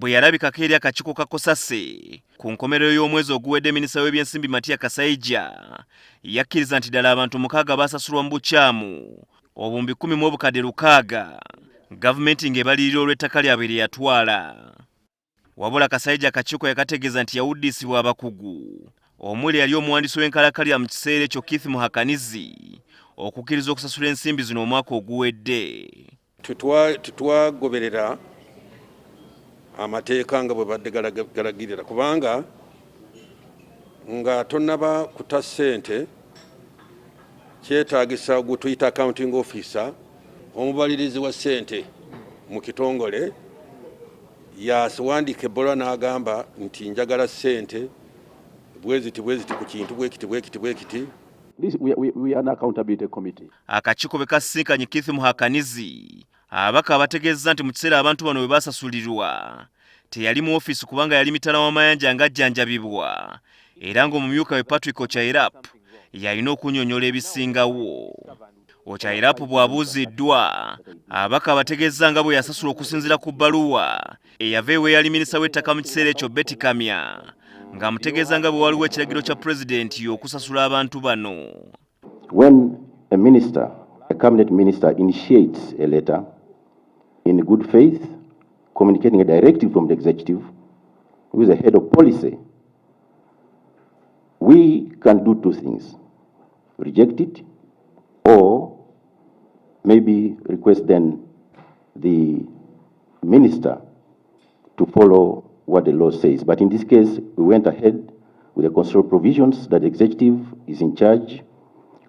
bwe yalabikako eri akakiiko ka COSASE ku nkomerero y'omwezi oguwedde. Minisita w'ebyensimbi Matia Kasaija yakkiriza nti ddala abantu mukaaga basasulwa mu bukyamu obumbi 10 mu obukadde 600, gavumenti ng'ebalirira olw'ettaka lyabwe lyetwala. Wabula Kasaija akakiiko yakategeeza nti yawuddisibwa abakugu omuli yali omuwandiisi w'enkalakalya mu kiseera ekyo Minisita okukkiriza okusasula ensimbi zino omwaka oguwedde. Tetwagoberera amateeka nga bwe badde galagirira, kubanga nga tonnaba kuta ssente kyetaagisa gwe tuyita accounting officer, omubalirizi wa ssente mu kitongole, yasiwandiika ebbaluwa n'agamba nti njagala ssente bweziti ku kintu bwekiti. We are an accountability committee. Akakiiko bwe kasisinkanye Minisita abaka abategeeza nti mu kiseera abantu bano bwe basasulirwa teyali mu ofiisi kubanga yali mitala w'amayanja ng'ajjanjabibwa, era ng'omumyuka we Patrick Ocailap yalina okunnyonnyola ebisingawo. Ocailap bw'abuuziddwa, abaka abategeeza nga bwe yasasula okusinziira ku bbaluwa eyava eweeyali minisita w'ettaka mu kiseera ekyo ng'amutegeeza nga bwe waliwo ekiragiro kya pulezidenti okusasula abantu bano. When a cabinet minister initiates a letter in good faith, communicating a directive from the executive, who is the head of policy, we can do two things: reject it, or maybe request then the minister to follow what the law says. But in this case, we went ahead with the constitutional provisions that the executive is in charge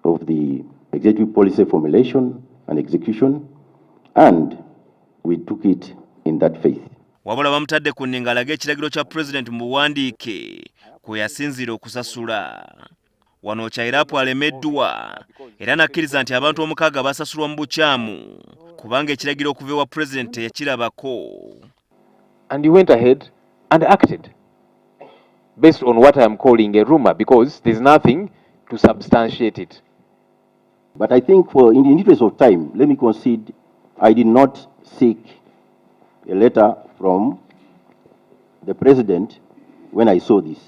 of the executive policy formulation and execution, and we took it in that faith. Wabula bamutadde ku nninga alage ekiragiro kya pulezidenti mu buwandiike kwe yasinziira okusasula. Wano Ocailap alemeddwa era nakkiriza nti abantu omukaaga basasulwa mu bukyamu kubanga ekiragiro okuva ewa pulezidenti yakirabako. And he went ahead and acted based on what I am calling a rumor, because there's nothing to substantiate it. But I think in the interest of time, let me concede I did not seek a letter from the president when I saw this.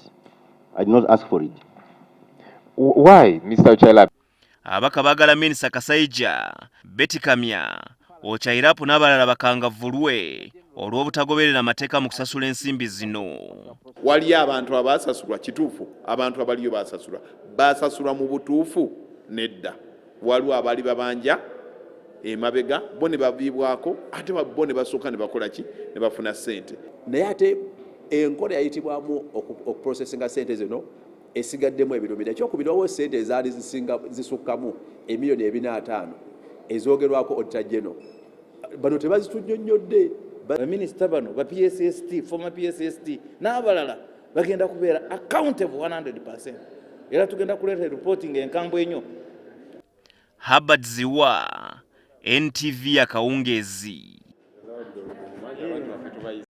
I did not ask for it. Why, Mr. Ocailap? Abaka bagala Minisita Kasaija, Ocailap n'abalala bakangavvulwe olw'obutagoberera amateeka mu kusasula ensimbi zino. Wali abantu abasasulwa kituufu, abantu abaliyo basasulwa mu butuufu nedda. Waliwo abali babanja emabega bo ne baviibwako ate bo ne basooka ne bakola ki ne bafuna ssente. Naye ate enkola yayitibwamu okuprocesinga ssente zino esigaddemu ebirumira. Ekyokubirawo ssente ezaali zisukkamu emiliyoni 2.5 ezoogerwako Auditor General. Bano tebazitunyonnyodde. Minisita bano ba PSST, former PSST n'abalala bagenda kubeera accountable 100%. Era tugenda kuleeta reporting enkambwe ennyo. Ziwa, NTV Akawungeezi.